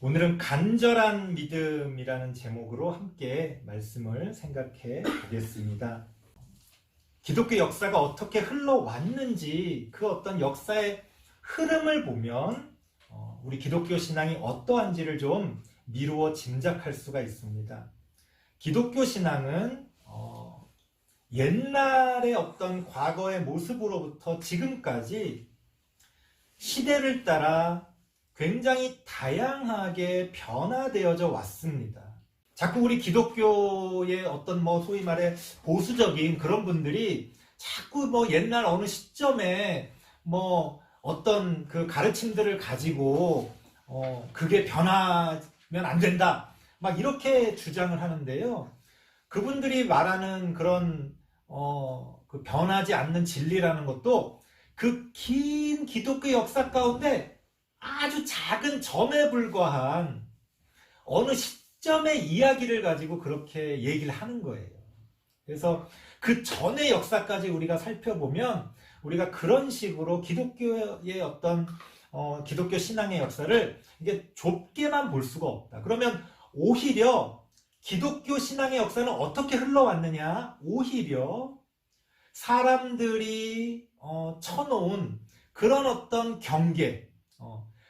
오늘은 간절한 믿음이라는 제목으로 함께 말씀을 생각해 보겠습니다. 기독교 역사가 어떻게 흘러왔는지 그 어떤 역사의 흐름을 보면 우리 기독교 신앙이 어떠한지를 좀 미루어 짐작할 수가 있습니다. 기독교 신앙은 옛날의 어떤 과거의 모습으로부터 지금까지 시대를 따라 굉장히 다양하게 변화되어져 왔습니다. 자꾸 우리 기독교의 어떤 소위 말해 보수적인 그런 분들이 자꾸 옛날 어느 시점에 어떤 그 가르침들을 가지고 그게 변하면 안 된다 막 이렇게 주장을 하는데요. 그분들이 말하는 그런 그 변하지 않는 진리라는 것도 그 긴 기독교 역사 가운데 아주 작은 점에 불과한 어느 시점의 이야기를 가지고 그렇게 얘기를 하는 거예요. 그래서 그 전의 역사까지 우리가 살펴보면 우리가 그런 식으로 기독교의 어떤 기독교 신앙의 역사를 이게 좁게만 볼 수가 없다. 그러면 오히려 기독교 신앙의 역사는 어떻게 흘러왔느냐? 오히려 사람들이 쳐놓은 그런 어떤 경계,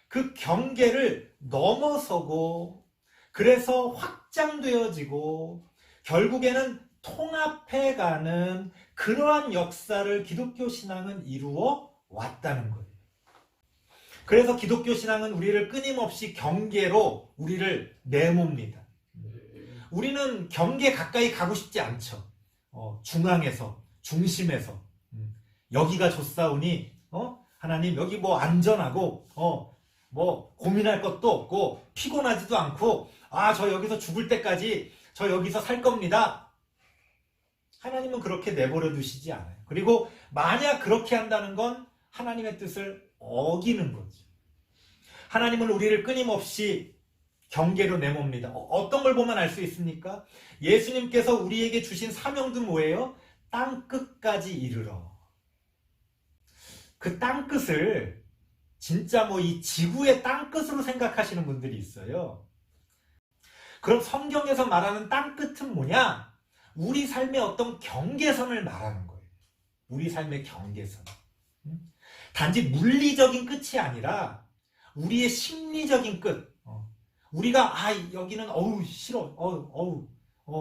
그 경계를 넘어서고 그래서 확장되어지고 결국에는 통합해가는 그러한 역사를 기독교 신앙은 이루어 왔다는 거예요. 그래서 기독교 신앙은 우리를 끊임없이 경계로 우리를 내몹니다. 우리는 경계 가까이 가고 싶지 않죠. 중앙에서, 중심에서 여기가 좋사오니 하나님 여기 안전하고 고민할 것도 없고 피곤하지도 않고 저 여기서 죽을 때까지 저 여기서 살 겁니다. 하나님은 그렇게 내버려 두시지 않아요. 그리고 만약 그렇게 한다는 건 하나님의 뜻을 어기는 거죠. 하나님은 우리를 끊임없이 경계로 내몹니다. 어떤 걸 보면 알 수 있습니까? 예수님께서 우리에게 주신 사명도 뭐예요? 땅끝까지 이르러. 그 땅끝을 진짜 이 지구의 땅끝으로 생각하시는 분들이 있어요. 그럼 성경에서 말하는 땅끝은 뭐냐? 우리 삶의 어떤 경계선을 말하는 거예요. 우리 삶의 경계선. 단지 물리적인 끝이 아니라 우리의 심리적인 끝. 우리가 여기는 싫어.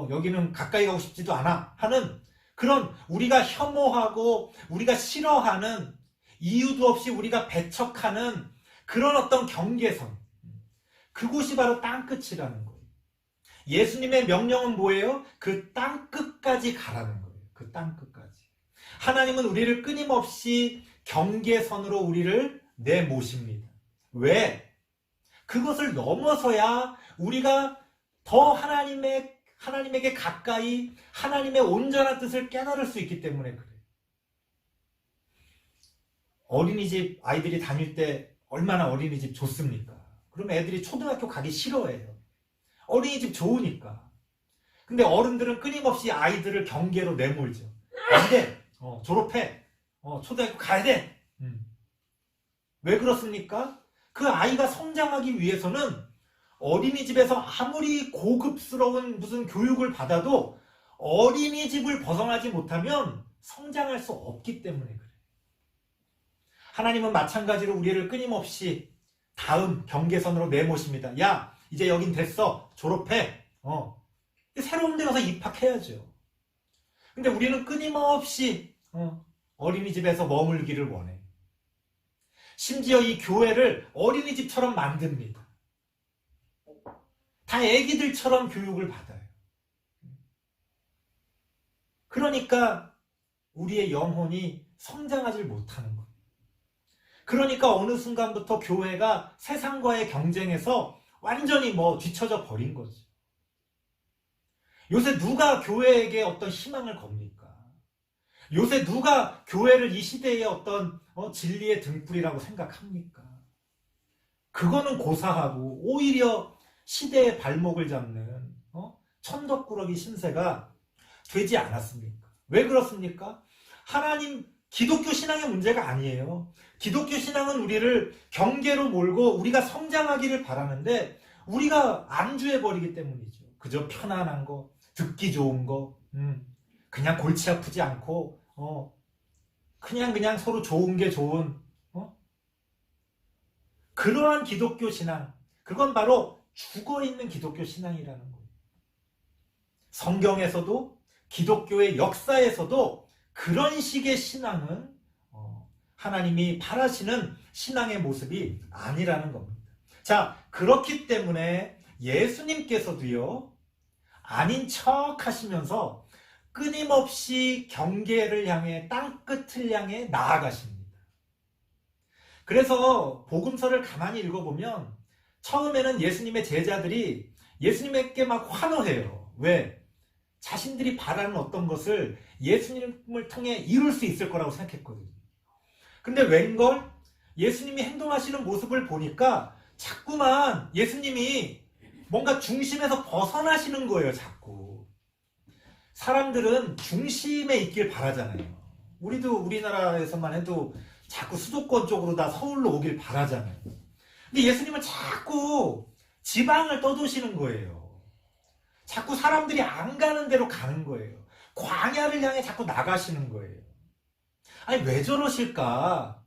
여기는 가까이 가고 싶지도 않아 하는 그런 우리가 혐오하고 우리가 싫어하는 이유도 없이 우리가 배척하는 그런 어떤 경계선. 그곳이 바로 땅끝이라는 거예요. 예수님의 명령은 뭐예요? 그 땅끝까지 가라는 거예요. 그 땅끝까지. 하나님은 우리를 끊임없이 경계선으로 우리를 내모십니다. 왜? 그것을 넘어서야 우리가 더 하나님에게 가까이 하나님의 온전한 뜻을 깨달을 수 있기 때문에 그래요. 어린이집 아이들이 다닐 때 얼마나 어린이집 좋습니까? 그럼 애들이 초등학교 가기 싫어해요. 어린이집 좋으니까. 근데 어른들은 끊임없이 아이들을 경계로 내몰죠. 안 돼. 졸업해. 초등학교 가야 돼. 왜 그렇습니까? 그 아이가 성장하기 위해서는 어린이집에서 아무리 고급스러운 무슨 교육을 받아도 어린이집을 벗어나지 못하면 성장할 수 없기 때문에 그래요. 하나님은 마찬가지로 우리를 끊임없이 다음 경계선으로 내모십니다. 야, 이제 여긴 됐어. 졸업해. 새로운 데 가서 입학해야죠. 근데 우리는 끊임없이 어린이집에서 머물기를 원해. 심지어 이 교회를 어린이집처럼 만듭니다. 다 애기들처럼 교육을 받아요. 그러니까 우리의 영혼이 성장하지 못하는 거예요. 그러니까 어느 순간부터 교회가 세상과의 경쟁에서 완전히 뒤처져 버린 거죠. 요새 누가 교회에게 어떤 희망을 겁니까? 요새 누가 교회를 이 시대의 어떤 진리의 등불이라고 생각합니까? 그거는 고사하고 오히려 시대의 발목을 잡는 천덕꾸러기 신세가 되지 않았습니까? 왜 그렇습니까? 하나님 기독교 신앙의 문제가 아니에요. 기독교 신앙은 우리를 경계로 몰고 우리가 성장하기를 바라는데 우리가 안주해버리기 때문이죠. 그저 편안한 거, 듣기 좋은 거, 그냥 골치 아프지 않고, 그냥 서로 좋은 게 좋은, 그러한 기독교 신앙, 그건 바로 죽어있는 기독교 신앙이라는 거예요. 성경에서도 기독교의 역사에서도 그런 식의 신앙은 하나님이 바라시는 신앙의 모습이 아니라는 겁니다. 자, 그렇기 때문에 예수님께서도요, 아닌 척 하시면서 끊임없이 경계를 향해, 땅끝을 향해 나아가십니다. 그래서 복음서를 가만히 읽어보면 처음에는 예수님의 제자들이 예수님에게 막 환호해요. 왜? 자신들이 바라는 어떤 것을 예수님을 통해 이룰 수 있을 거라고 생각했거든요. 근데 웬걸 예수님이 행동하시는 모습을 보니까 자꾸만 예수님이 뭔가 중심에서 벗어나시는 거예요. 자꾸. 사람들은 중심에 있길 바라잖아요. 우리도 우리나라에서만 해도 자꾸 수도권 쪽으로 다 서울로 오길 바라잖아요. 근데 예수님은 자꾸 지방을 떠도시는 거예요. 자꾸 사람들이 안 가는 데로 가는 거예요. 광야를 향해 자꾸 나가시는 거예요. 아니, 왜 저러실까?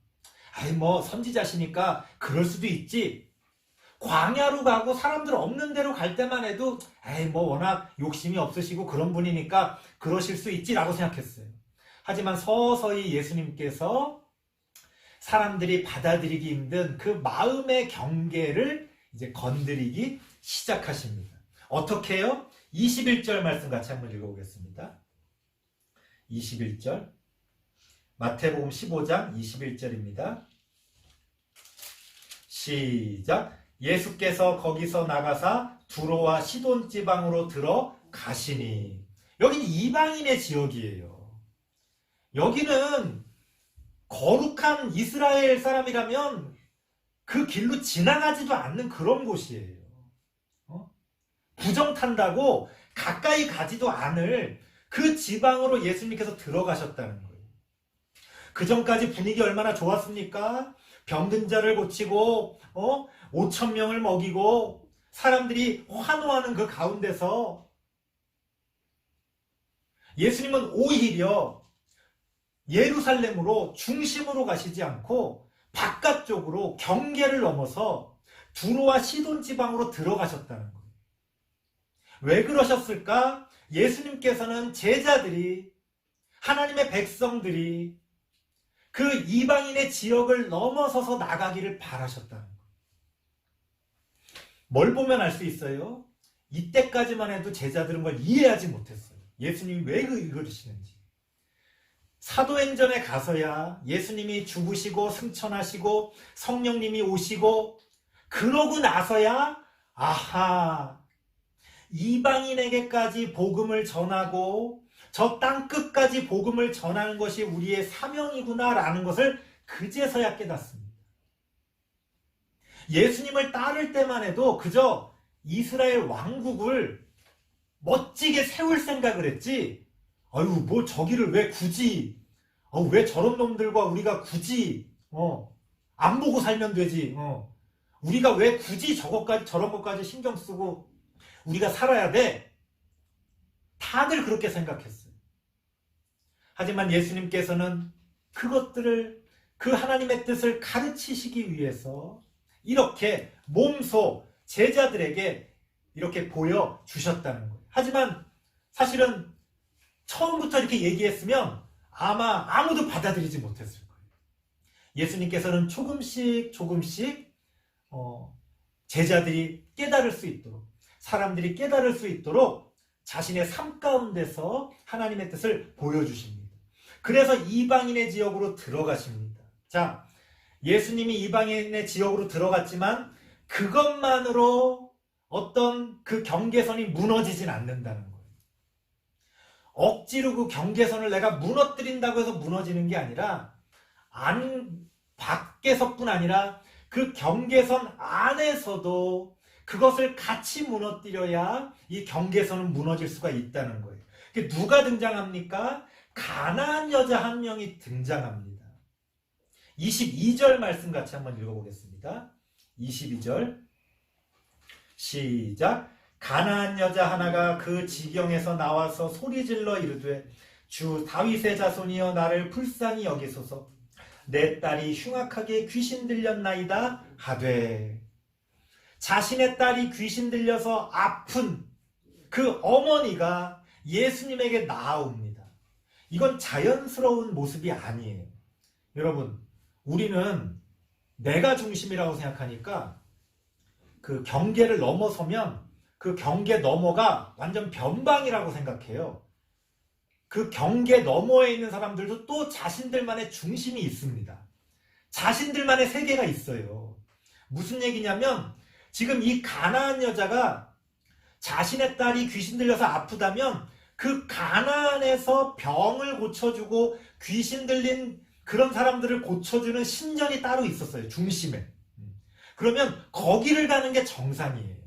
아니, 뭐 선지자시니까 그럴 수도 있지. 광야로 가고 사람들 없는 데로 갈 때만 해도 에이, 뭐 워낙 욕심이 없으시고 그런 분이니까 그러실 수 있지라고 생각했어요. 하지만 서서히 예수님께서 사람들이 받아들이기 힘든 그 마음의 경계를 이제 건드리기 시작하십니다. 어떻게 해요? 21절 말씀 같이 한번 읽어보겠습니다. 21절 마태복음 15장 21절입니다. 시작. 예수께서 거기서 나가사 두로와 시돈 지방으로 들어가시니. 여기는 이방인의 지역이에요. 여기는 거룩한 이스라엘 사람이라면 그 길로 지나가지도 않는 그런 곳이에요. 부정탄다고 가까이 가지도 않을 그 지방으로 예수님께서 들어가셨다는 거예요. 그 전까지 분위기 얼마나 좋았습니까? 병든 자를 고치고 5천 명을 먹이고 사람들이 환호하는 그 가운데서 예수님은 오히려 예루살렘으로 중심으로 가시지 않고 바깥쪽으로 경계를 넘어서 두로와 시돈 지방으로 들어가셨다는 거예요. 왜 그러셨을까? 예수님께서는 제자들이, 하나님의 백성들이 그 이방인의 지역을 넘어서서 나가기를 바라셨다는 거예요. 뭘 보면 알 수 있어요? 이때까지만 해도 제자들은 걸 이해하지 못했어요. 예수님이 왜 그러시는지. 사도행전에 가서야 예수님이 죽으시고 승천하시고 성령님이 오시고 그러고 나서야 아하, 이방인에게까지 복음을 전하고 저 땅끝까지 복음을 전하는 것이 우리의 사명이구나라는 것을 그제서야 깨닫습니다. 예수님을 따를 때만 해도 그저 이스라엘 왕국을 멋지게 세울 생각을 했지, 아유, 뭐 저기를 왜 굳이, 왜 저런 놈들과 우리가 굳이 안 보고 살면 되지, 우리가 왜 굳이 저것까지 저런 것까지 신경 쓰고 우리가 살아야 돼? 다들 그렇게 생각했어요. 하지만 예수님께서는 그것들을, 그 하나님의 뜻을 가르치시기 위해서 이렇게 몸소 제자들에게 이렇게 보여주셨다는 거예요. 하지만 사실은 처음부터 이렇게 얘기했으면 아마 아무도 받아들이지 못했을 거예요. 예수님께서는 조금씩 제자들이 깨달을 수 있도록, 사람들이 깨달을 수 있도록 자신의 삶 가운데서 하나님의 뜻을 보여주십니다. 그래서 이방인의 지역으로 들어가십니다. 자, 예수님이 이방인의 지역으로 들어갔지만 그것만으로 어떤 그 경계선이 무너지진 않는다는 거예요. 억지로 그 경계선을 내가 무너뜨린다고 해서 무너지는 게 아니라 밖에서뿐 아니라 그 경계선 안에서도 그것을 같이 무너뜨려야 이 경계선은 무너질 수가 있다는 거예요. 누가 등장합니까? 가나안 여자 한 명이 등장합니다. 22절 말씀 같이 한번 읽어보겠습니다. 22절 시작. 가나안 여자 하나가 그 지경에서 나와서 소리질러 이르되 주 다윗의 자손이여 나를 불쌍히 여기소서. 내 딸이 흉악하게 귀신 들렸나이다 하되. 자신의 딸이 귀신 들려서 아픈 그 어머니가 예수님에게 나아옵니다. 이건 자연스러운 모습이 아니에요. 여러분, 우리는 내가 중심이라고 생각하니까 그 경계를 넘어서면 그 경계 너머가 완전 변방이라고 생각해요. 그 경계 너머에 있는 사람들도 또 자신들만의 중심이 있습니다. 자신들만의 세계가 있어요. 무슨 얘기냐면 지금 이 가나안 여자가 자신의 딸이 귀신 들려서 아프다면 그 가나안에서 병을 고쳐주고 귀신 들린 그런 사람들을 고쳐주는 신전이 따로 있었어요. 중심에. 그러면 거기를 가는 게 정상이에요.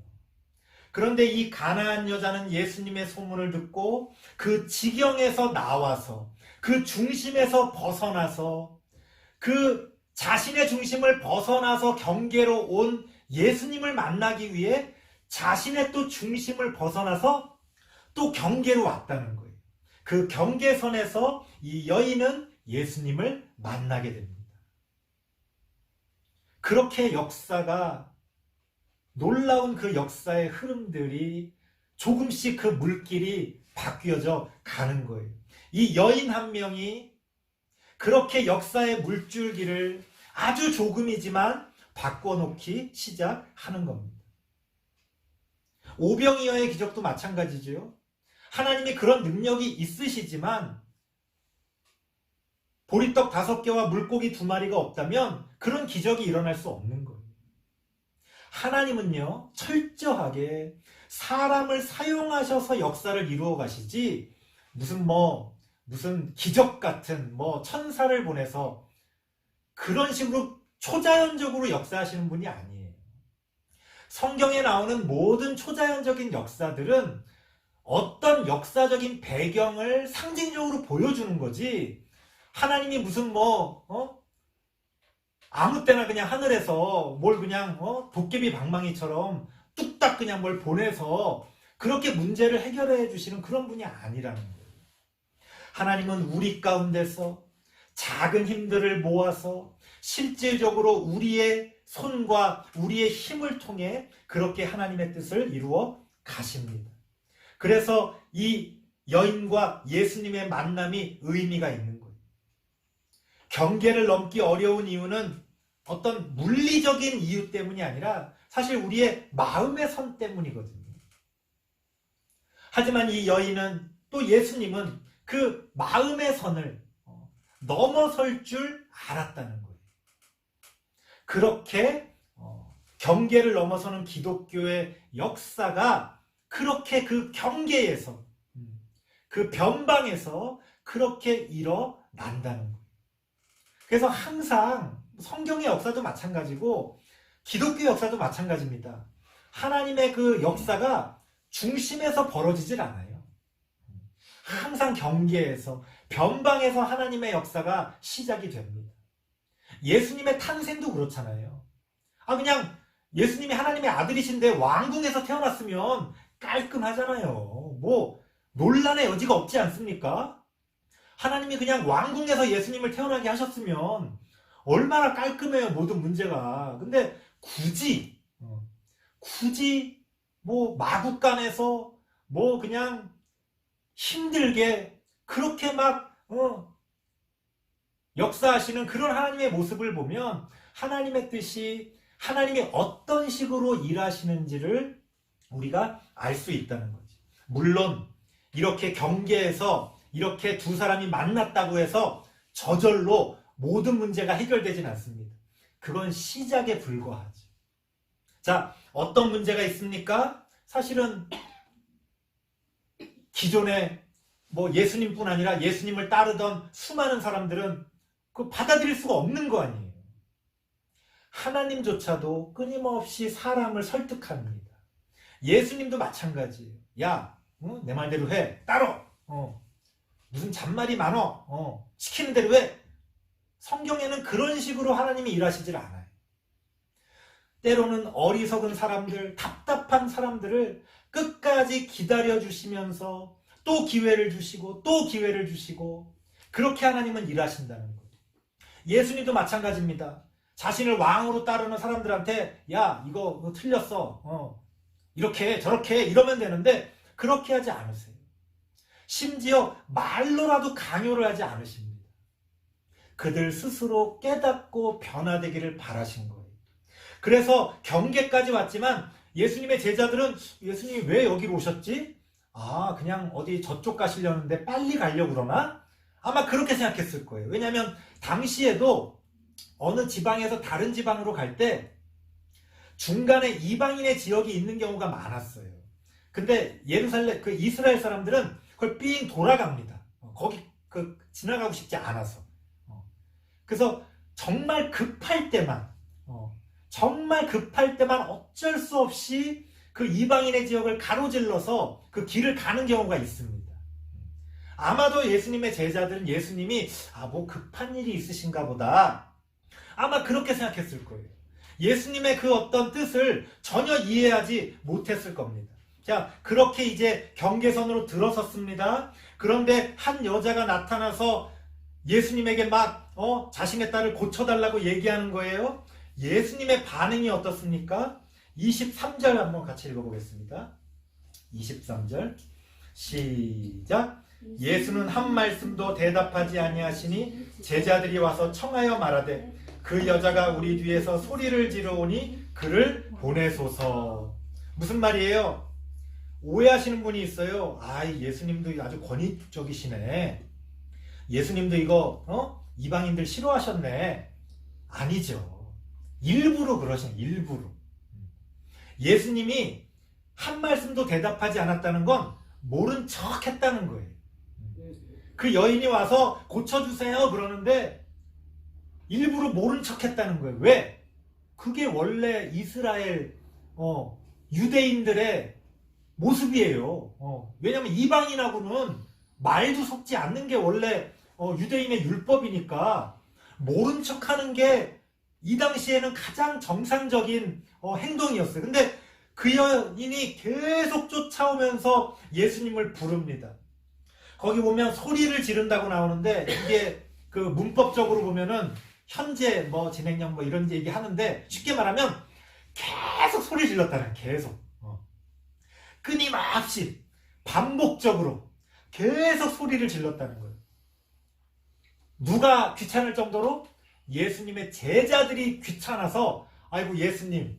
그런데 이 가나안 여자는 예수님의 소문을 듣고 그 지경에서 나와서 그 중심에서 벗어나서 그 자신의 중심을 벗어나서 경계로 온 예수님을 만나기 위해 자신의 또 중심을 벗어나서 또 경계로 왔다는 거예요. 그 경계선에서 이 여인은 예수님을 만나게 됩니다. 그렇게 역사가 놀라운 그 역사의 흐름들이 조금씩 그 물길이 바뀌어져 가는 거예요. 이 여인 한 명이 그렇게 역사의 물줄기를 아주 조금이지만 바꿔놓기 시작하는 겁니다. 오병이어의 기적도 마찬가지죠. 하나님이 그런 능력이 있으시지만 보리떡 5개와 물고기 2마리가 없다면 그런 기적이 일어날 수 없는 거예요. 하나님은요, 철저하게 사람을 사용하셔서 역사를 이루어 가시지 무슨 기적 같은 천사를 보내서 그런 식으로 초자연적으로 역사하시는 분이 아니에요. 성경에 나오는 모든 초자연적인 역사들은 어떤 역사적인 배경을 상징적으로 보여주는 거지, 하나님이 무슨 아무 때나 그냥 하늘에서 뭘 그냥 도깨비 방망이처럼 뚝딱 그냥 뭘 보내서 그렇게 문제를 해결해 주시는 그런 분이 아니라는 거예요. 하나님은 우리 가운데서 작은 힘들을 모아서 실질적으로 우리의 손과 우리의 힘을 통해 그렇게 하나님의 뜻을 이루어 가십니다. 그래서 이 여인과 예수님의 만남이 의미가 있는 거예요. 경계를 넘기 어려운 이유는 어떤 물리적인 이유 때문이 아니라 사실 우리의 마음의 선 때문이거든요. 하지만 이 여인은, 또 예수님은 그 마음의 선을 넘어설 줄 알았다는 거예요. 그렇게 경계를 넘어서는 기독교의 역사가 그렇게 그 경계에서, 그 변방에서 그렇게 일어난다는 거예요. 그래서 항상 성경의 역사도 마찬가지고 기독교 역사도 마찬가지입니다. 하나님의 그 역사가 중심에서 벌어지질 않아요. 항상 경계에서, 변방에서 하나님의 역사가 시작이 됩니다. 예수님의 탄생도 그렇잖아요. 그냥 예수님이 하나님의 아들이신데 왕궁에서 태어났으면 깔끔하잖아요. 논란의 여지가 없지 않습니까? 하나님이 그냥 왕궁에서 예수님을 태어나게 하셨으면 얼마나 깔끔해요, 모든 문제가. 근데 굳이 마국간에서 그냥 힘들게 그렇게 역사하시는 그런 하나님의 모습을 보면 하나님의 뜻이, 하나님이 어떤 식으로 일하시는지를 우리가 알 수 있다는 거지. 물론 이렇게 경계에서 이렇게 두 사람이 만났다고 해서 저절로 모든 문제가 해결되진 않습니다. 그건 시작에 불과하지. 자, 어떤 문제가 있습니까? 사실은 기존에 예수님뿐 아니라 예수님을 따르던 수많은 사람들은 그 받아들일 수가 없는 거 아니에요. 하나님조차도 끊임없이 사람을 설득합니다. 예수님도 마찬가지예요. 야, 내 말대로 해. 따로. 무슨 잔말이 많어. 시키는 대로 해. 성경에는 그런 식으로 하나님이 일하시질 않아요. 때로는 어리석은 사람들, 답답한 사람들을 끝까지 기다려주시면서 또 기회를 주시고 또 기회를 주시고 그렇게 하나님은 일하신다는 거예요. 예수님도 마찬가지입니다. 자신을 왕으로 따르는 사람들한테 야 이거 틀렸어. 이렇게 저렇게 이러면 되는데 그렇게 하지 않으세요. 심지어 말로라도 강요를 하지 않으십니다. 그들 스스로 깨닫고 변화되기를 바라신 거예요. 그래서 경계까지 왔지만 예수님의 제자들은 예수님이 왜 여기로 오셨지? 아 그냥 어디 저쪽 가시려는데 빨리 가려고 그러나? 아마 그렇게 생각했을 거예요. 왜냐하면 당시에도 어느 지방에서 다른 지방으로 갈 때 중간에 이방인의 지역이 있는 경우가 많았어요. 근데 예루살렘 그 이스라엘 사람들은 그걸 삥 돌아갑니다. 거기 지나가고 싶지 않아서. 그래서 정말 급할 때만 어쩔 수 없이 그 이방인의 지역을 가로질러서 그 길을 가는 경우가 있습니다. 아마도 예수님의 제자들은 예수님이 뭐 급한 일이 있으신가 보다 아마 그렇게 생각했을 거예요. 예수님의 그 어떤 뜻을 전혀 이해하지 못했을 겁니다. 자, 그렇게 이제 경계선으로 들어섰습니다. 그런데 한 여자가 나타나서 예수님에게 막 자신의 딸을 고쳐달라고 얘기하는 거예요. 예수님의 반응이 어떻습니까? 23절 한번 같이 읽어보겠습니다. 23절 시작. 예수는 한 말씀도 대답하지 아니하시니 제자들이 와서 청하여 말하되 그 여자가 우리 뒤에서 소리를 지르오니 그를 보내소서. 무슨 말이에요? 오해하시는 분이 있어요. 예수님도 아주 권위적이시네. 예수님도 이거 이방인들 싫어하셨네. 아니죠. 일부러 그러신 일부러. 예수님이 한 말씀도 대답하지 않았다는 건 모른 척 했다는 거예요. 그 여인이 와서 고쳐주세요 그러는데 일부러 모른 척 했다는 거예요. 왜? 그게 원래 이스라엘 유대인들의 모습이에요. 왜냐하면 이방인하고는 말도 섞지 않는 게 원래 유대인의 율법이니까 모른 척 하는 게 이 당시에는 가장 정상적인 행동이었어요. 근데 그 여인이 계속 쫓아오면서 예수님을 부릅니다. 거기 보면 소리를 지른다고 나오는데 이게 그 문법적으로 보면은 현재 진행형 이런 얘기 하는데 쉽게 말하면 계속 소리 질렀다는 계속 끊임없이 반복적으로 계속 소리를 질렀다는 거예요. 누가 귀찮을 정도로? 예수님의 제자들이 귀찮아서 아이고 예수님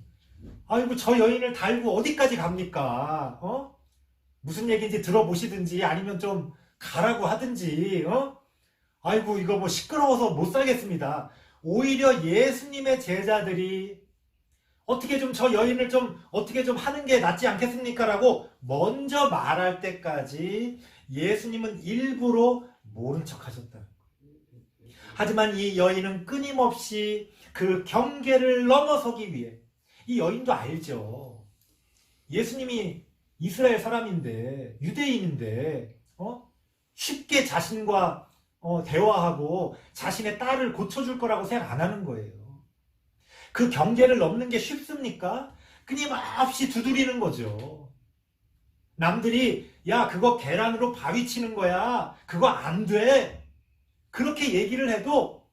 아이고 저 여인을 달고 어디까지 갑니까? 무슨 얘기인지 들어보시든지 아니면 좀 가라고 하든지 아이고 이거 시끄러워서 못 살겠습니다. 오히려 예수님의 제자들이 어떻게 좀 저 여인을 좀 어떻게 좀 하는 게 낫지 않겠습니까? 라고 먼저 말할 때까지 예수님은 일부러 모른 척 하셨다. 하지만 이 여인은 끊임없이 그 경계를 넘어서기 위해 이 여인도 알죠. 예수님이 이스라엘 사람인데 유대인인데 쉽게 자신과 대화하고 자신의 딸을 고쳐줄 거라고 생각 안 하는 거예요. 그 경계를 넘는 게 쉽습니까? 끊임없이 두드리는 거죠. 남들이 야 그거 계란으로 바위 치는 거야. 그거 안 돼. 그렇게 얘기를 해도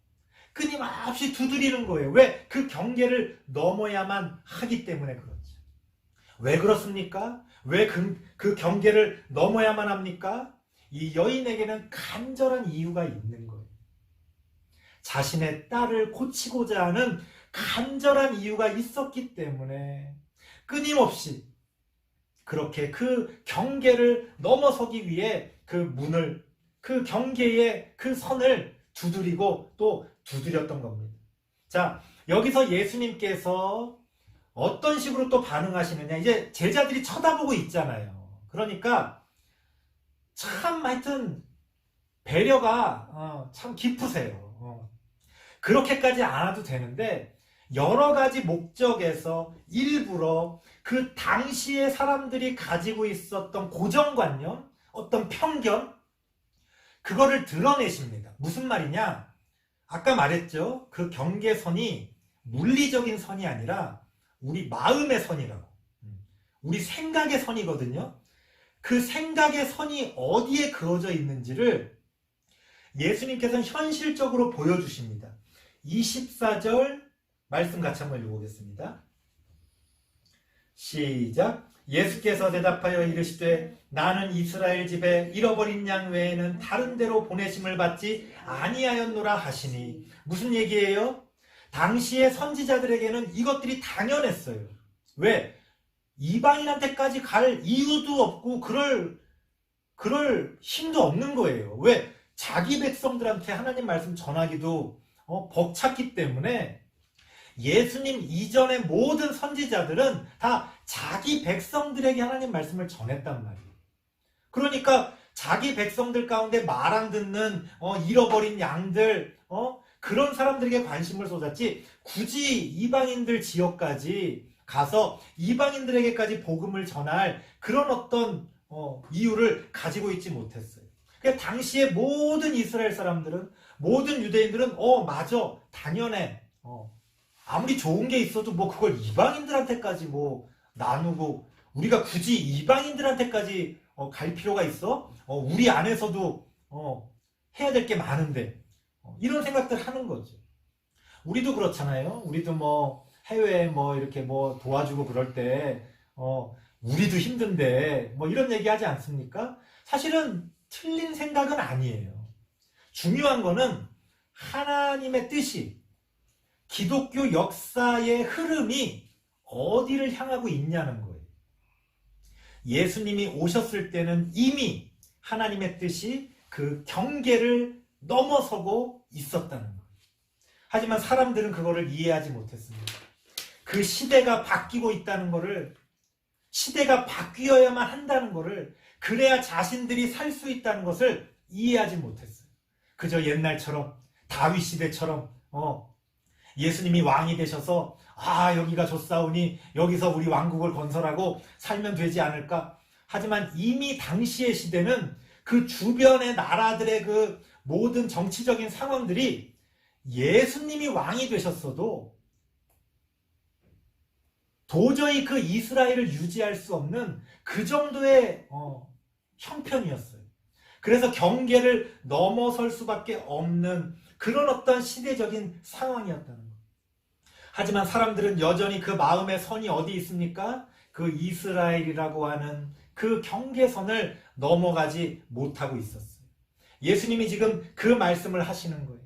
끊임없이 두드리는 거예요. 왜? 그 경계를 넘어야만 하기 때문에 그렇죠. 왜 그렇습니까? 왜 그 경계를 넘어야만 합니까? 이 여인에게는 간절한 이유가 있는 거예요. 자신의 딸을 고치고자 하는 간절한 이유가 있었기 때문에 끊임없이 그렇게 그 경계를 넘어서기 위해 그 문을 그 경계의 그 선을 두드리고 또 두드렸던 겁니다. 자, 여기서 예수님께서 어떤 식으로 또 반응하시느냐. 이제 제자들이 쳐다보고 있잖아요. 그러니까 참 하여튼 배려가 참 깊으세요. 그렇게까지 안 해도 되는데 여러 가지 목적에서 일부러 그 당시에 사람들이 가지고 있었던 고정관념, 어떤 편견, 그거를 드러내십니다. 무슨 말이냐? 아까 말했죠. 그 경계선이 물리적인 선이 아니라 우리 마음의 선이라고. 우리 생각의 선이거든요. 그 생각의 선이 어디에 그어져 있는지를 예수님께서는 현실적으로 보여주십니다. 24절 말씀 같이 한번 읽어보겠습니다. 시작. 예수께서 대답하여 이르시되 나는 이스라엘 집에 잃어버린 양 외에는 다른 데로 보내심을 받지 아니하였노라 하시니. 무슨 얘기예요? 당시의 선지자들에게는 이것들이 당연했어요. 왜? 이방인한테까지 갈 이유도 없고 그럴 힘도 없는 거예요. 왜? 자기 백성들한테 하나님 말씀 전하기도 벅찼기 때문에 예수님 이전의 모든 선지자들은 다 자기 백성들에게 하나님 말씀을 전했단 말이에요. 그러니까 자기 백성들 가운데 말 안 듣는 잃어버린 양들 그런 사람들에게 관심을 쏟았지 굳이 이방인들 지역까지 가서 이방인들에게까지 복음을 전할 그런 어떤 이유를 가지고 있지 못했어요. 그러니까 당시에 모든 이스라엘 사람들은 모든 유대인들은 맞아 당연해 아무리 좋은 게 있어도 뭐 그걸 이방인들한테까지 뭐 나누고 우리가 굳이 이방인들한테까지 갈 필요가 있어? 우리 안에서도 해야 될 게 많은데 이런 생각들 하는 거죠. 우리도 그렇잖아요. 우리도 뭐 해외에 뭐 이렇게 뭐 도와주고 그럴 때 우리도 힘든데 뭐 이런 얘기 하지 않습니까? 사실은 틀린 생각은 아니에요. 중요한 거는 하나님의 뜻이 기독교 역사의 흐름이 어디를 향하고 있냐는 거예요. 예수님이 오셨을 때는 이미 하나님의 뜻이 그 경계를 넘어서고 있었다는 거예요. 하지만 사람들은 그거를 이해하지 못했습니다. 그 시대가 바뀌고 있다는 거를, 시대가 바뀌어야만 한다는 거를, 그래야 자신들이 살 수 있다는 것을 이해하지 못했어요. 그저 옛날처럼 다윗 시대처럼 예수님이 왕이 되셔서 여기가 좋사오니 여기서 우리 왕국을 건설하고 살면 되지 않을까. 하지만 이미 당시의 시대는 그 주변의 나라들의 그 모든 정치적인 상황들이 예수님이 왕이 되셨어도 도저히 그 이스라엘을 유지할 수 없는 그 정도의 형편이었어요. 그래서 경계를 넘어설 수밖에 없는 그런 어떤 시대적인 상황이었다는 거예요. 하지만 사람들은 여전히 그 마음의 선이 어디 있습니까? 그 이스라엘이라고 하는 그 경계선을 넘어가지 못하고 있었어요. 예수님이 지금 그 말씀을 하시는 거예요.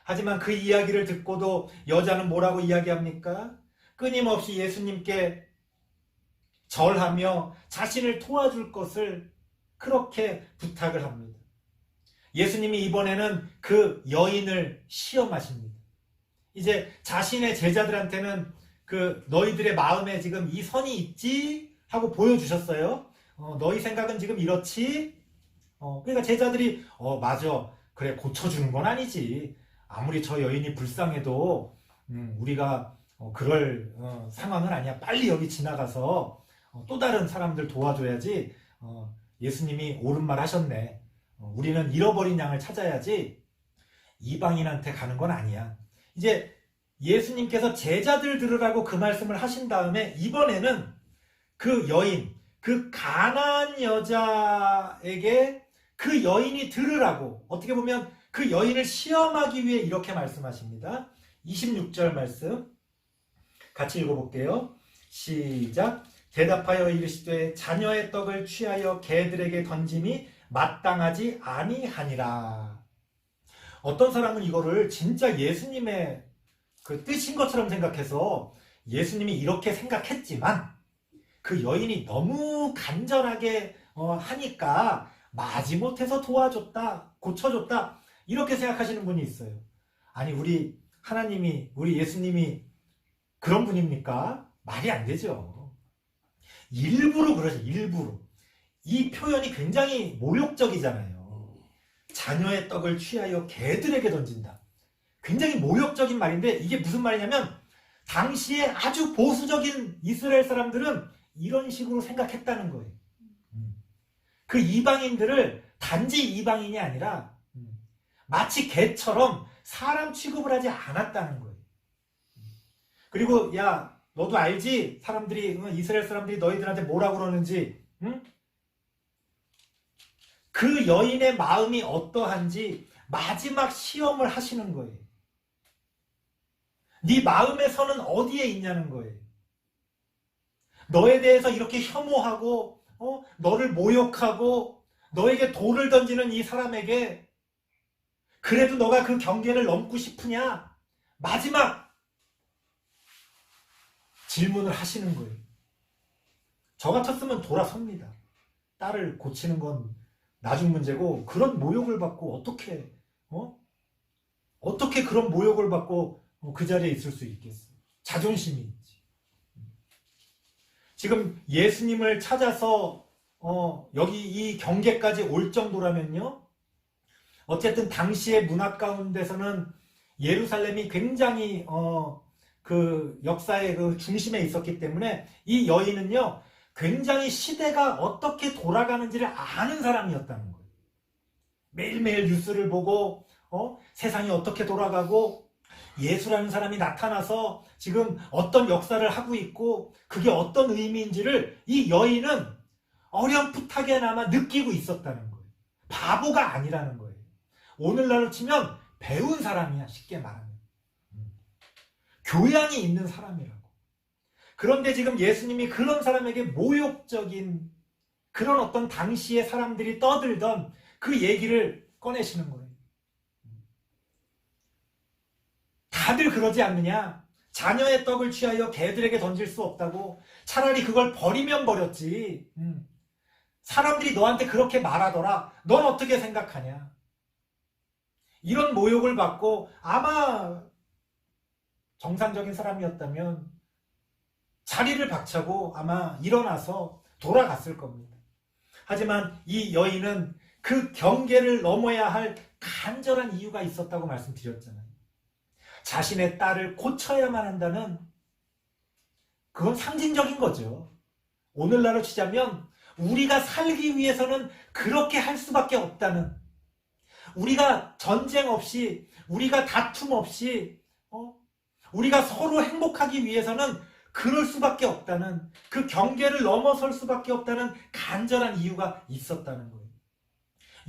하지만 그 이야기를 듣고도 여자는 뭐라고 이야기합니까? 끊임없이 예수님께 절하며 자신을 도와줄 것을 그렇게 부탁을 합니다. 예수님이 이번에는 그 여인을 시험하십니다. 이제 자신의 제자들한테는 그 너희들의 마음에 지금 이 선이 있지? 하고 보여주셨어요. 너희 생각은 지금 이렇지? 그러니까 제자들이 맞아. 그래 고쳐주는 건 아니지. 아무리 저 여인이 불쌍해도 우리가 그럴 상황은 아니야. 빨리 여기 지나가서 또 다른 사람들 도와줘야지. 예수님이 옳은 말 하셨네. 우리는 잃어버린 양을 찾아야지 이방인한테 가는 건 아니야. 이제 예수님께서 제자들 들으라고 그 말씀을 하신 다음에 이번에는 그 여인, 그 가나안 여자에게 그 여인이 들으라고, 어떻게 보면 그 여인을 시험하기 위해 이렇게 말씀하십니다. 26절 말씀 같이 읽어볼게요. 시작. 대답하여 이르시되 자녀의 떡을 취하여 개들에게 던짐이 마땅하지 아니하니라. 어떤 사람은 이거를 진짜 예수님의 그 뜻인 것처럼 생각해서 예수님이 이렇게 생각했지만 그 여인이 너무 간절하게 하니까 마지못해서 도와줬다, 고쳐줬다 이렇게 생각하시는 분이 있어요. 아니 우리 하나님이, 우리 예수님이 그런 분입니까? 말이 안 되죠. 일부러 그러죠. 일부러. 이 표현이 굉장히 모욕적이잖아요. 자녀의 떡을 취하여 개들에게 던진다. 굉장히 모욕적인 말인데 이게 무슨 말이냐면 당시에 아주 보수적인 이스라엘 사람들은 이런 식으로 생각했다는 거예요. 그 이방인들을 단지 이방인이 아니라 마치 개처럼 사람 취급을 하지 않았다는 거예요. 그리고 야, 너도 알지? 사람들이, 이스라엘 사람들이 너희들한테 뭐라 그러는지, 응? 그 여인의 마음이 어떠한지 마지막 시험을 하시는 거예요. 네 마음의 선은 어디에 있냐는 거예요. 너에 대해서 이렇게 혐오하고, 너를 모욕하고, 너에게 돌을 던지는 이 사람에게 그래도 너가 그 경계를 넘고 싶으냐? 마지막 질문을 하시는 거예요. 저 같았으면 돌아섭니다. 딸을 고치는 건 나중 문제고, 그런 모욕을 받고 어떻게 그런 모욕을 받고 그 자리에 있을 수 있겠어요? 자존심이 있지. 지금 예수님을 찾아서 여기 이 경계까지 올 정도라면요, 어쨌든 당시의 문화 가운데서는 예루살렘이 굉장히 그 역사의 그 중심에 있었기 때문에 이 여인은요, 굉장히 시대가 어떻게 돌아가는지를 아는 사람이었다는 거예요. 매일매일 뉴스를 보고 세상이 어떻게 돌아가고 예수라는 사람이 나타나서 지금 어떤 역사를 하고 있고 그게 어떤 의미인지를 이 여인은 어렴풋하게나마 느끼고 있었다는 거예요. 바보가 아니라는 거예요. 오늘날로 치면 배운 사람이야, 쉽게 말하면. 교양이 있는 사람이라고. 그런데 지금 예수님이 그런 사람에게 모욕적인 그런 어떤 당시에 사람들이 떠들던 그 얘기를 꺼내시는 거예요. 다들 그러지 않느냐? 자녀의 떡을 취하여 개들에게 던질 수 없다고. 차라리 그걸 버리면 버렸지. 사람들이 너한테 그렇게 말하더라. 넌 어떻게 생각하냐? 이런 모욕을 받고 아마 정상적인 사람이었다면 자리를 박차고 아마 일어나서 돌아갔을 겁니다. 하지만 이 여인은 그 경계를 넘어야 할 간절한 이유가 있었다고 말씀드렸잖아요. 자신의 딸을 고쳐야만 한다는, 그건 상징적인 거죠. 오늘날로 치자면 우리가 살기 위해서는 그렇게 할 수밖에 없다는, 우리가 전쟁 없이, 우리가 다툼 없이, 우리가 서로 행복하기 위해서는 그럴 수밖에 없다는, 그 경계를 넘어설 수밖에 없다는 간절한 이유가 있었다는 거예요.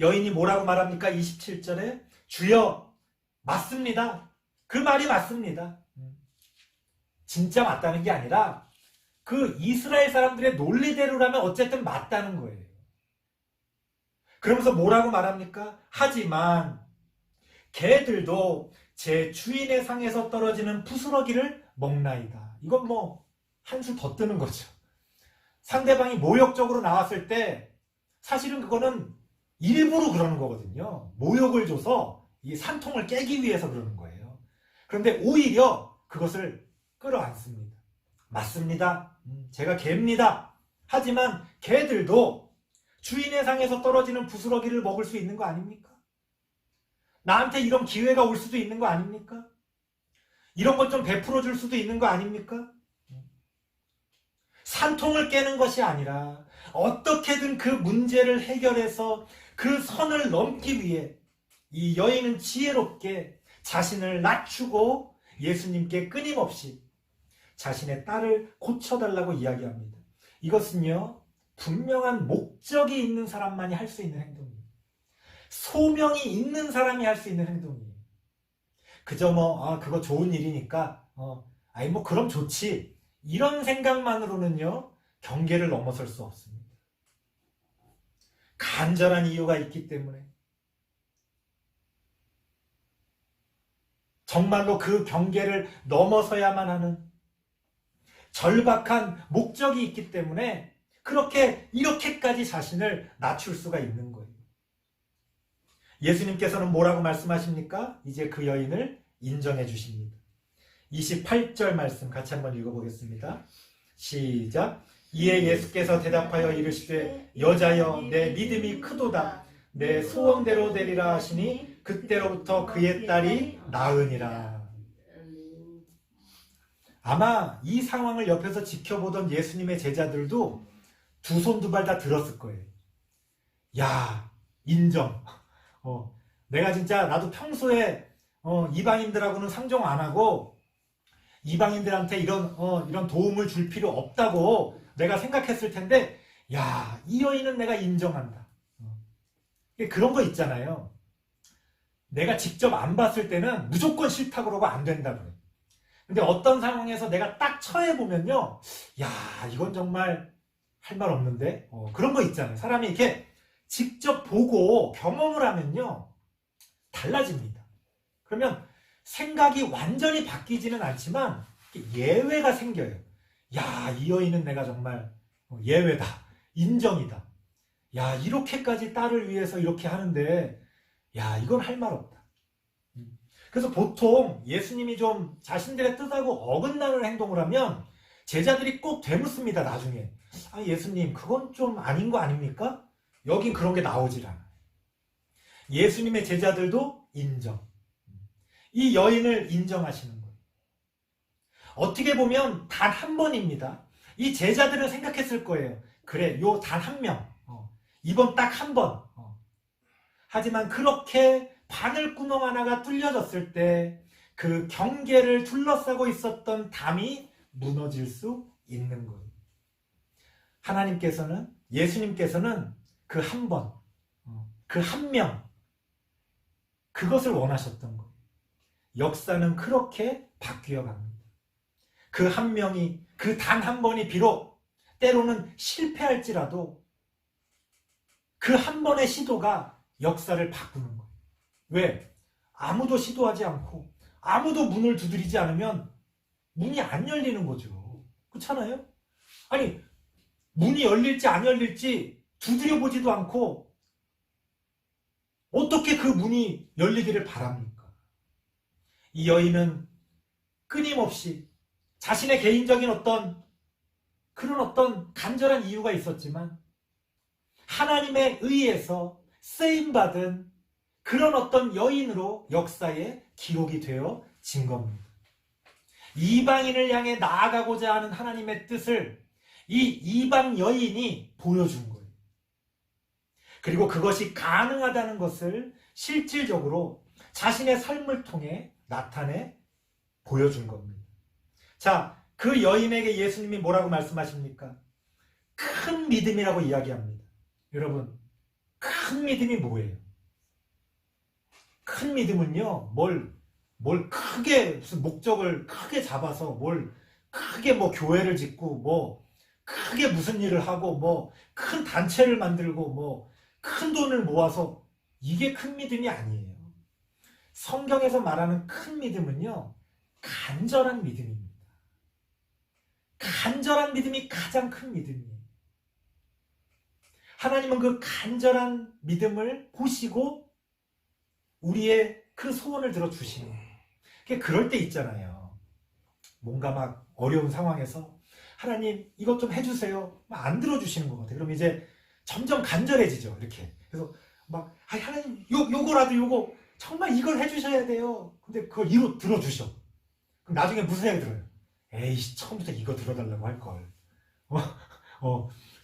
여인이 뭐라고 말합니까? 27절에 주여, 맞습니다. 그 말이 맞습니다. 진짜 맞다는 게 아니라 그 이스라엘 사람들의 논리대로라면 어쨌든 맞다는 거예요. 그러면서 뭐라고 말합니까? 하지만 개들도 제 주인의 상에서 떨어지는 부스러기를 먹나이다. 이건 뭐 한 수 더 뜨는 거죠. 상대방이 모욕적으로 나왔을 때 사실은 그거는 일부러 그러는 거거든요. 모욕을 줘서 이 산통을 깨기 위해서 그러는 거예요. 그런데 오히려 그것을 끌어안습니다. 맞습니다. 제가 개입니다. 하지만 개들도 주인의 상에서 떨어지는 부스러기를 먹을 수 있는 거 아닙니까? 나한테 이런 기회가 올 수도 있는 거 아닙니까? 이런 것 좀 베풀어 줄 수도 있는 거 아닙니까? 산통을 깨는 것이 아니라 어떻게든 그 문제를 해결해서 그 선을 넘기 위해 이 여인은 지혜롭게 자신을 낮추고 예수님께 끊임없이 자신의 딸을 고쳐달라고 이야기합니다. 이것은요, 분명한 목적이 있는 사람만이 할 수 있는 행동이에요. 소명이 있는 사람이 할 수 있는 행동이에요. 그저 그거 좋은 일이니까, 그럼 좋지. 이런 생각만으로는요, 경계를 넘어설 수 없습니다. 간절한 이유가 있기 때문에. 정말로 그 경계를 넘어서야만 하는 절박한 목적이 있기 때문에 이렇게까지 자신을 낮출 수가 있는 거예요. 예수님께서는 뭐라고 말씀하십니까? 이제 그 여인을 인정해 주십니다. 28절 말씀 같이 한번 읽어보겠습니다. 시작. 이에 예수께서 대답하여 이르시되 여자여 내 믿음이 크도다. 내 소원대로 되리라 하시니 그때로부터 그의 딸이 나으니라. 아마 이 상황을 옆에서 지켜보던 예수님의 제자들도 두 손 두 발 다 들었을 거예요. 야, 인정. 내가 진짜 나도 평소에 이방인들하고는 상종 안 하고 이방인들한테 이런 도움을 줄 필요 없다고 내가 생각했을 텐데, 야, 이 여인은 내가 인정한다. 그런 거 있잖아요. 내가 직접 안 봤을 때는 무조건 싫다 그러고 안 된다 그래. 근데 어떤 상황에서 내가 딱 처해보면요, 야, 이건 정말 할 말 없는데? 그런 거 있잖아요. 사람이 이렇게 직접 보고 경험을 하면요, 달라집니다. 그러면 생각이 완전히 바뀌지는 않지만 예외가 생겨요. 야, 이 여인은 내가 정말 예외다. 인정이다. 야, 이렇게까지 딸을 위해서 이렇게 하는데, 야, 이건 할 말 없다. 그래서 보통 예수님이 좀 자신들의 뜻하고 어긋나는 행동을 하면 제자들이 꼭 되묻습니다, 나중에. 아, 예수님, 그건 좀 아닌 거 아닙니까? 여긴 그런 게 나오질 않아요. 예수님의 제자들도 인정. 이 여인을 인정하시는 거예요. 어떻게 보면 단 한 번입니다. 이 제자들은 생각했을 거예요. 그래, 요 단 한 명. 이번 딱 한 번. 하지만 그렇게 바늘구멍 하나가 뚫려졌을 때 그 경계를 둘러싸고 있었던 담이 무너질 수 있는 거예요. 하나님께서는, 예수님께서는 그 한 번, 그 한 명, 그것을 원하셨던 거예요. 역사는 그렇게 바뀌어 갑니다. 그 한 명이, 그 단 한 번이 비록 때로는 실패할지라도 그 한 번의 시도가 역사를 바꾸는 거예요. 왜? 아무도 시도하지 않고 아무도 문을 두드리지 않으면 문이 안 열리는 거죠. 그렇잖아요? 아니, 문이 열릴지 안 열릴지 두드려보지도 않고 어떻게 그 문이 열리기를 바랍니까? 이 여인은 끊임없이 자신의 개인적인 그런 어떤 간절한 이유가 있었지만 하나님의 의에서 쓰임받은 그런 어떤 여인으로 역사에 기록이 되어진 겁니다. 이방인을 향해 나아가고자 하는 하나님의 뜻을 이 이방 여인이 보여준 거예요. 그리고 그것이 가능하다는 것을 실질적으로 자신의 삶을 통해 나타내 보여준 겁니다. 자, 그 여인에게 예수님이 뭐라고 말씀하십니까? 큰 믿음이라고 이야기합니다. 여러분, 큰 믿음이 뭐예요? 큰 믿음은요, 뭘 크게, 무슨 목적을 크게 잡아서 뭘 크게 교회를 짓고 크게 무슨 일을 하고 큰 단체를 만들고 큰 돈을 모아서, 이게 큰 믿음이 아니에요. 성경에서 말하는 큰 믿음은요, 간절한 믿음입니다. 간절한 믿음이 가장 큰 믿음이에요. 하나님은 그 간절한 믿음을 보시고 우리의 그 소원을 들어주시는 거예요. 그럴 때 있잖아요. 뭔가 막 어려운 상황에서 하나님 이것 좀 해주세요. 안 들어주시는 것 같아요. 그럼 이제 점점 간절해지죠. 이렇게. 그래서 하나님 요거라도 요거 정말 이걸 해주셔야 돼요. 근데 그걸 이로 들어주셔. 그럼 나중에 무슨 생각이 들어요? 에이씨, 처음부터 이거 들어달라고 할걸.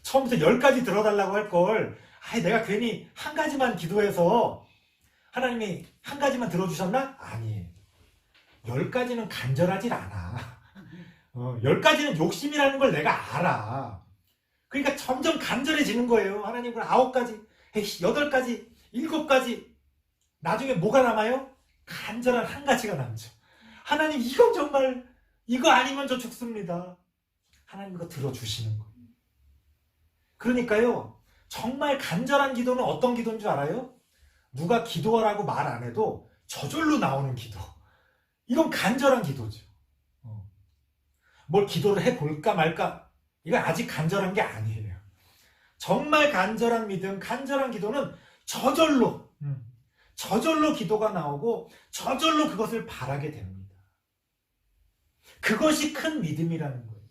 처음부터 10가지 들어달라고 할걸. 내가 괜히 한 가지만 기도해서 하나님이 한 가지만 들어주셨나? 아니에요. 10가지는 간절하질 않아. 10가지는 욕심이라는 걸 내가 알아. 그러니까 점점 간절해지는 거예요. 하나님, 그럼 9가지, 8가지, 7가지. 나중에 뭐가 남아요? 간절한 한 가지가 남죠. 하나님, 이건 정말, 이거 아니면 저 죽습니다. 하나님 이거 들어주시는 거예요. 그러니까요, 정말 간절한 기도는 어떤 기도인 줄 알아요? 누가 기도하라고 말 안 해도 저절로 나오는 기도. 이건 간절한 기도죠. 뭘 기도를 해볼까 말까? 이건 아직 간절한 게 아니에요. 정말 간절한 믿음, 간절한 기도는 저절로 기도가 나오고 저절로 그것을 바라게 됩니다. 그것이 큰 믿음이라는 거예요.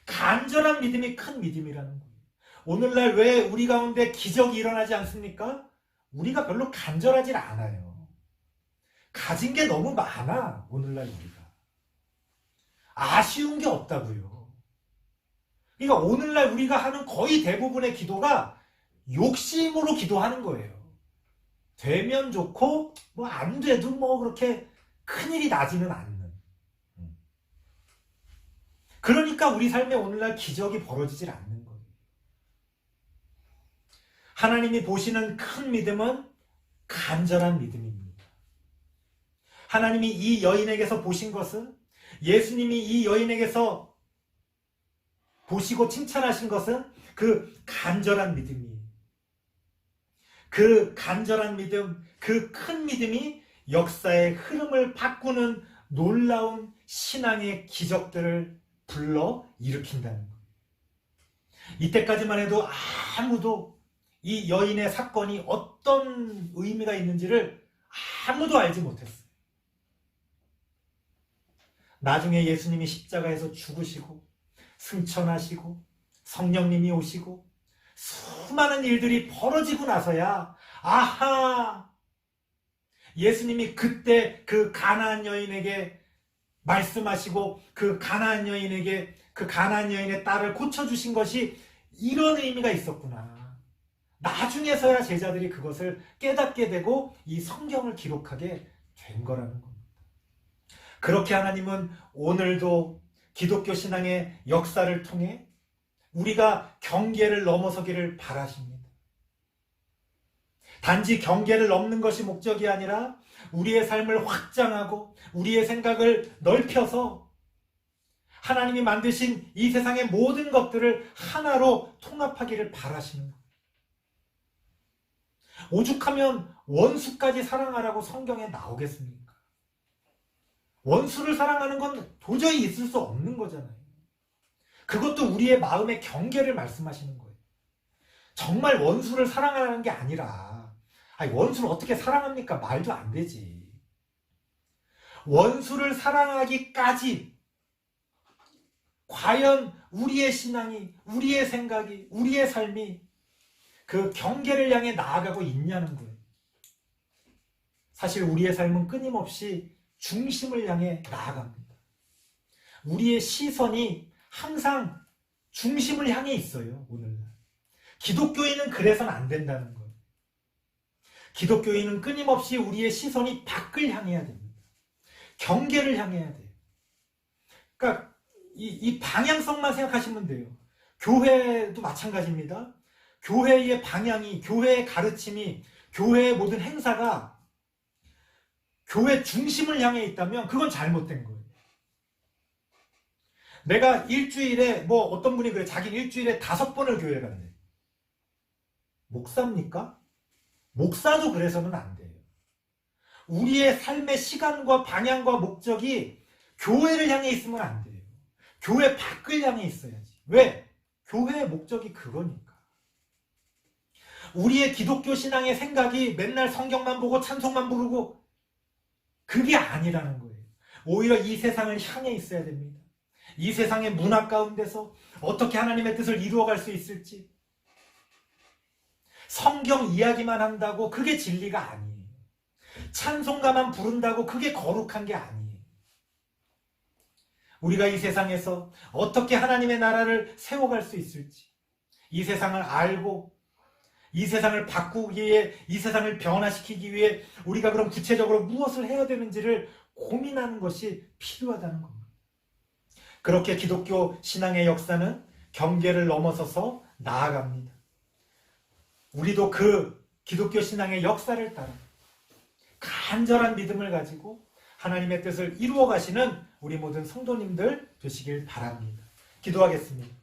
간절한 믿음이 큰 믿음이라는 거예요. 오늘날 왜 우리 가운데 기적이 일어나지 않습니까? 우리가 별로 간절하지 않아요. 가진 게 너무 많아, 오늘날 우리가. 아쉬운 게 없다고요. 그러니까 오늘날 우리가 하는 거의 대부분의 기도가 욕심으로 기도하는 거예요. 되면 좋고 안 돼도 그렇게 큰일이 나지는 않는. 그러니까 우리 삶에 오늘날 기적이 벌어지질 않는 거예요. 하나님이 보시는 큰 믿음은 간절한 믿음입니다. 하나님이 이 여인에게서 보신 것은, 예수님이 이 여인에게서 보시고 칭찬하신 것은 그 간절한 믿음이에요. 그 간절한 믿음, 그 큰 믿음이 역사의 흐름을 바꾸는 놀라운 신앙의 기적들을 불러 일으킨다는 거예요. 이때까지만 해도 아무도 이 여인의 사건이 어떤 의미가 있는지를 아무도 알지 못했어요. 나중에 예수님이 십자가에서 죽으시고 승천하시고 성령님이 오시고 수많은 일들이 벌어지고 나서야 아하! 예수님이 그때 그 가나안 여인에게 말씀하시고 그 가나안 여인의 딸을 고쳐주신 것이 이런 의미가 있었구나. 나중에서야 제자들이 그것을 깨닫게 되고 이 성경을 기록하게 된 거라는 겁니다. 그렇게 하나님은 오늘도 기독교 신앙의 역사를 통해 우리가 경계를 넘어서기를 바라십니다. 단지 경계를 넘는 것이 목적이 아니라 우리의 삶을 확장하고 우리의 생각을 넓혀서 하나님이 만드신 이 세상의 모든 것들을 하나로 통합하기를 바라시는 거예요. 오죽하면 원수까지 사랑하라고 성경에 나오겠습니까? 원수를 사랑하는 건 도저히 있을 수 없는 거잖아요. 그것도 우리의 마음의 경계를 말씀하시는 거예요. 정말 원수를 사랑하라는 게 아니라, 원수를 어떻게 사랑합니까? 말도 안 되지. 원수를 사랑하기까지 과연 우리의 신앙이, 우리의 생각이, 우리의 삶이 그 경계를 향해 나아가고 있냐는 거예요. 사실 우리의 삶은 끊임없이 중심을 향해 나아갑니다. 우리의 시선이 항상 중심을 향해 있어요, 오늘날. 기독교인은 그래서는 안 된다는 거예요. 기독교인은 끊임없이 우리의 시선이 밖을 향해야 됩니다. 경계를 향해야 돼요. 그러니까 이 방향성만 생각하시면 돼요. 교회도 마찬가지입니다. 교회의 방향이, 교회의 가르침이, 교회의 모든 행사가 교회 중심을 향해 있다면 그건 잘못된 거예요. 내가 일주일에, 어떤 분이 그래, 자기는 일주일에 5번을 교회를 간대. 목사입니까? 목사도 그래서는 안 돼요. 우리의 삶의 시간과 방향과 목적이 교회를 향해 있으면 안 돼요. 교회 밖을 향해 있어야지. 왜? 교회의 목적이 그거니까. 우리의 기독교 신앙의 생각이 맨날 성경만 보고 찬송만 부르고 그게 아니라는 거예요. 오히려 이 세상을 향해 있어야 됩니다. 이 세상의 문화 가운데서 어떻게 하나님의 뜻을 이루어갈 수 있을지. 성경 이야기만 한다고 그게 진리가 아니에요. 찬송가만 부른다고 그게 거룩한 게 아니에요. 우리가 이 세상에서 어떻게 하나님의 나라를 세워갈 수 있을지, 이 세상을 알고 이 세상을 바꾸기 위해, 이 세상을 변화시키기 위해 우리가 그럼 구체적으로 무엇을 해야 되는지를 고민하는 것이 필요하다는 겁니다. 그렇게 기독교 신앙의 역사는 경계를 넘어서서 나아갑니다. 우리도 그 기독교 신앙의 역사를 따라 간절한 믿음을 가지고 하나님의 뜻을 이루어 가시는 우리 모든 성도님들 되시길 바랍니다. 기도하겠습니다.